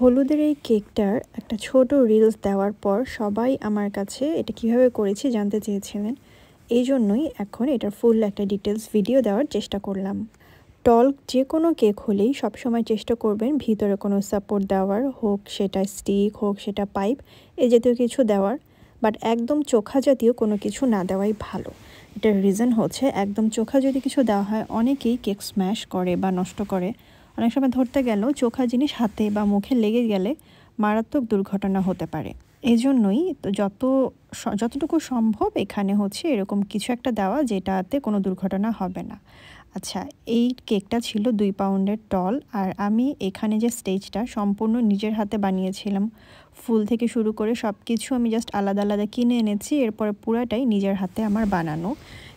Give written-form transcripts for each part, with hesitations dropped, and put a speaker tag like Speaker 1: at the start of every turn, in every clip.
Speaker 1: হলুদের এই কেকটার একটা ছোট রিলস দেওয়ার পর সবাই আমার কাছে এটা কিভাবে করেছি জানতে চেয়েছিলেন। এই জন্যই এখন এটার ফুল একটা ডিটেলস ভিডিও দেওয়ার চেষ্টা করলাম। টল যে কোনো কেক হলেই সবসময় চেষ্টা করবেন ভিতরে কোনো সাপোর্ট দেওয়ার, হোক সেটা স্টিক হোক সেটা পাইপ, এই জাতীয় কিছু দেওয়ার। বাট একদম চোখা জাতীয় কোনো কিছু না দেওয়াই ভালো। এটার রিজন হচ্ছে একদম চোখা যদি কিছু দেওয়া হয় অনেকেই কেক স্ম্যাশ করে বা নষ্ট করে। অনেক সময় ধরতে গেলেও চোখা জিনিস হাতে বা মুখে লেগে গেলে মারাত্মক দুর্ঘটনা হতে পারে। এই জন্যই তো যতটুকু সম্ভব এখানে হচ্ছে এরকম কিছু একটা দেওয়া যেটাতে কোনো দুর্ঘটনা হবে না। আচ্ছা, এই কেকটা ছিল 2 পাউন্ডের টল, আর আমি এখানে যে স্টেজটা সম্পূর্ণ নিজের হাতে বানিয়েছিলাম। ফুল থেকে শুরু করে সব কিছু আমি জাস্ট আলাদা আলাদা কিনে এনেছি, এরপরে পুরাটাই নিজের হাতে আমার বানানো।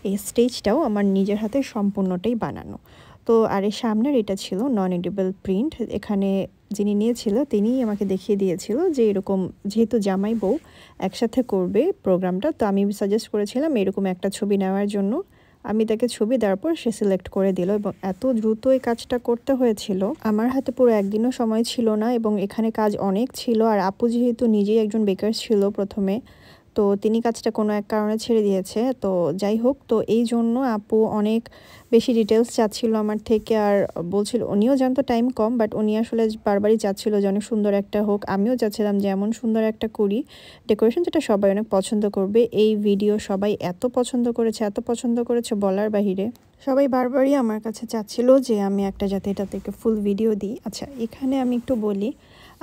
Speaker 1: এই স্টেজটাও আমার নিজের হাতে সম্পূর্ণটাই বানানো। তো আর এই সামনের এটা ছিল নন এডিবল প্রিন্ট। এখানে যিনি নিয়েছিল তিনিই আমাকে দেখিয়ে দিয়েছিল যে এরকম যেহেতু জামাই বউ একসাথে করবে প্রোগ্রামটা, তো আমি সাজেস্ট করেছিলাম এরকম একটা ছবি নেওয়ার জন্য। আমি তাকে ছবি দেওয়ার পর সে সিলেক্ট করে দিল, এবং এত দ্রুত এই কাজটা করতে হয়েছিল। আমার হাতে পুরো একদিনও সময় ছিল না, এবং এখানে কাজ অনেক ছিল। আর আপু যেহেতু নিজেই একজন বেকার ছিল প্রথমে, তো তিনি কাজটা কোনো এক কারণে ছেড়ে দিয়েছে। তো যাই হোক, তো এই জন্য আপু অনেক বেশি ডিটেলস চাচ্ছিল আমার থেকে, আর বলছিল উনিও জানতো টাইম কম, বাট উনি আসলে বারবারই চাচ্ছিল যে অনেক সুন্দর একটা হোক। আমিও চাচ্ছিলাম যে এমন সুন্দর একটা করি ডেকোরেশন যেটা সবাই অনেক পছন্দ করবে। এই ভিডিও সবাই এত পছন্দ করেছে বলার বাহিরে। সবাই বারবারই আমার কাছে চাচ্ছিল যে আমি একটা যাতে এটা থেকে ফুল ভিডিও দিই। আচ্ছা, এখানে আমি একটু বলি,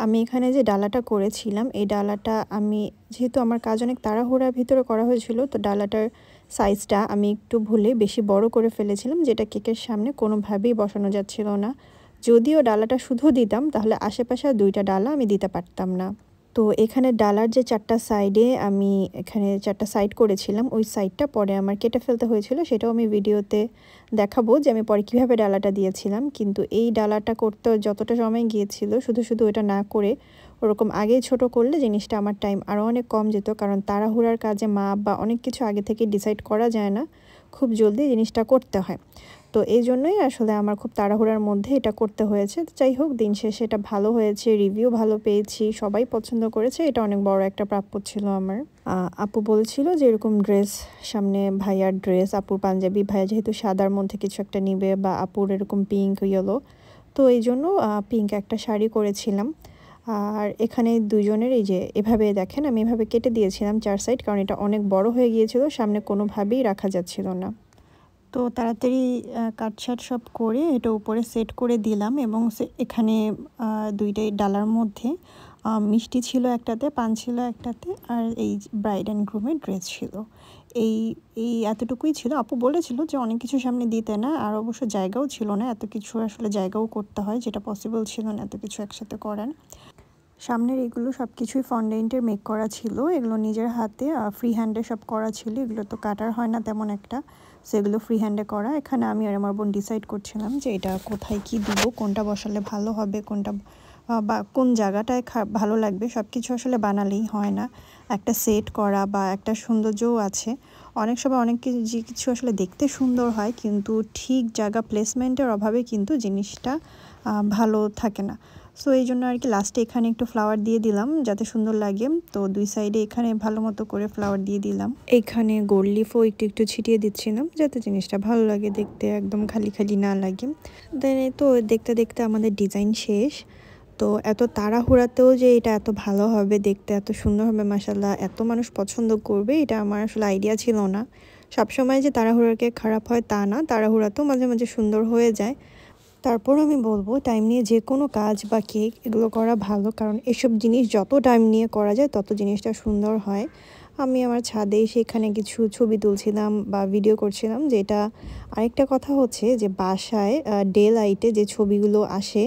Speaker 1: আমি এখানে যে ডালাটা করেছিলাম এই ডালাটা আমি যেহেতু আমার কাজ অনেক তাড়াহুড়ার ভিতরে করা হয়েছিল, তো ডালাটার সাইজটা আমি একটু ভুলে বেশি বড় করে ফেলেছিলাম, যেটা কেকের সামনে কোনোভাবেই বসানো যাচ্ছিল না। যদিও ডালাটা শুধু দিতাম তাহলে আশেপাশে 2টা ডালা আমি দিতে পারতাম না। তো এখানে ডালার যে 4টা সাইডে আমি এখানে 4টা সাইড করেছিলাম, ওই সাইডটা পরে আমার কেটে ফেলতে হয়েছিল। সেটাও আমি ভিডিওতে দেখাবো যে আমি পরে কীভাবে ডালাটা দিয়েছিলাম। কিন্তু এই ডালাটা করতে যতটা সময় গিয়েছিল, শুধু শুধু এটা না করে ওরকম আগেই ছোট করলে জিনিসটা আমার টাইম আরও অনেক কম যেত। কারণ তাড়াহুড়ার কাজে মাপ বা অনেক কিছু আগে থেকে ডিসাইড করা যায় না, খুব জলদি জিনিসটা করতে হয়। তো এই জন্যই আসলে আমার খুব তাড়াহুড়ার মধ্যে এটা করতে হয়েছে। যাই হোক, দিন শেষে এটা ভালো হয়েছে, রিভিউ ভালো পেয়েছি, সবাই পছন্দ করেছে। এটা অনেক বড় একটা প্রাপ্য ছিল আমার। আপু বলেছিল যে এরকম ড্রেস, সামনে ভাইয়ার ড্রেস, আপুর পাঞ্জাবি, ভাইয়া যেহেতু সাদার মধ্যে কিছু একটা নিবে, বা আপুর এরকম পিঙ্ক ইয়েলো, তো এই জন্য পিঙ্ক একটা শাড়ি করেছিলাম। আর এখানে দুজনের এই যে এভাবে দেখেন আমি এভাবে কেটে দিয়েছিলাম 4 সাইড, কারণ এটা অনেক বড় হয়ে গিয়েছিল, সামনে কোনোভাবেই রাখা যাচ্ছিল না। তো তাড়াতাড়ি কাটছাট সব করে এটা উপরে সেট করে দিলাম, এবং এখানে 2টাই ডালার মধ্যে মিষ্টি ছিল একটাতে, পান ছিল একটাতে, আর এই ব্রাইড অ্যান্ড গ্রুমের ড্রেস ছিল। এই এই এতটুকুই ছিল। আপু বলেছিল যে অনেক কিছু সামনে দিতে না, আর অবশ্য জায়গাও ছিল না এত কিছু, আসলে জায়গাও করতে হয়, যেটা পসিবল ছিল না এত কিছু একসাথে করার। সামনের এগুলো সব কিছুই ফন্ডেন্টের মেক করা ছিল, এগুলো নিজের হাতে ফ্রি হ্যান্ডে সব করা ছিল। এগুলো তো কাটার হয় না তেমন একটা, সেগুলো ফ্রি হ্যান্ডে করা। এখানে আমি আর আমার বোন ডিসাইড করছিলাম যে এটা কোথায় কি দিব, কোনটা বসালে ভালো হবে, কোনটা বা কোন জায়গাটায় ভালো লাগবে। সব কিছু আসলে বানালেই হয় না, একটা সেট করা বা একটা সৌন্দর্যও আছে। অনেক সময় অনেক কিছু আসলে দেখতে সুন্দর হয়, কিন্তু ঠিক জায়গা প্লেসমেন্টের অভাবে কিন্তু জিনিসটা ভালো থাকে না। সো এই জন্য আর কি লাস্টে এখানে একটু ফ্লাওয়ার দিয়ে দিলাম যাতে সুন্দর লাগে। তো 2 সাইডে এখানে ভালো মতো করে ফ্লাওয়ার দিয়ে দিলাম। এখানে গোল্ড লিফও একটু একটু ছিটিয়ে দিচ্ছিলাম যাতে জিনিসটা ভালো লাগে দেখতে, একদম খালি খালি না লাগে। দেন এই তো দেখতে দেখতে আমাদের ডিজাইন শেষ। তো এত তাড়াহুড়াতেও যে এটা এত ভালো হবে দেখতে, এত সুন্দর হবে মাশাআল্লাহ, এত মানুষ পছন্দ করবে, এটা আমার আসলে আইডিয়া ছিল না। সবসময় যে তাড়াহুড়ার কেক খারাপ হয় তা না, তাড়াহুড়াতেও মাঝে মাঝে সুন্দর হয়ে যায়। তারপর আমি বলবো টাইম নিয়ে যে কোনো কাজ বা কেক এগুলো করা ভালো, কারণ এসব জিনিস যত টাইম নিয়ে করা যায় তত জিনিসটা সুন্দর হয়। আমি আমার ছাদে সেখানে কিছু ছবি তুলছিলাম বা ভিডিও করছিলাম। যেটা আরেকটা কথা হচ্ছে যে বাসায় ডে লাইটে যে ছবিগুলো আসে,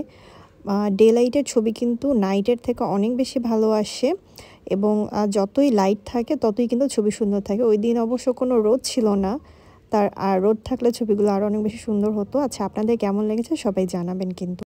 Speaker 1: ডে লাইটের ছবি কিন্তু নাইটের থেকে অনেক বেশি ভালো আসে, এবং যতই লাইট থাকে ততই কিন্তু ছবি সুন্দর থাকে। ওই দিন অবশ্য কোনো রোদ ছিল না, আর রোদ থাকলে ছবিগুলো আরও অনেক বেশি সুন্দর হতো। আচ্ছা, আপনাদের কেমন লেগেছে সবাই জানাবেন কিন্তু।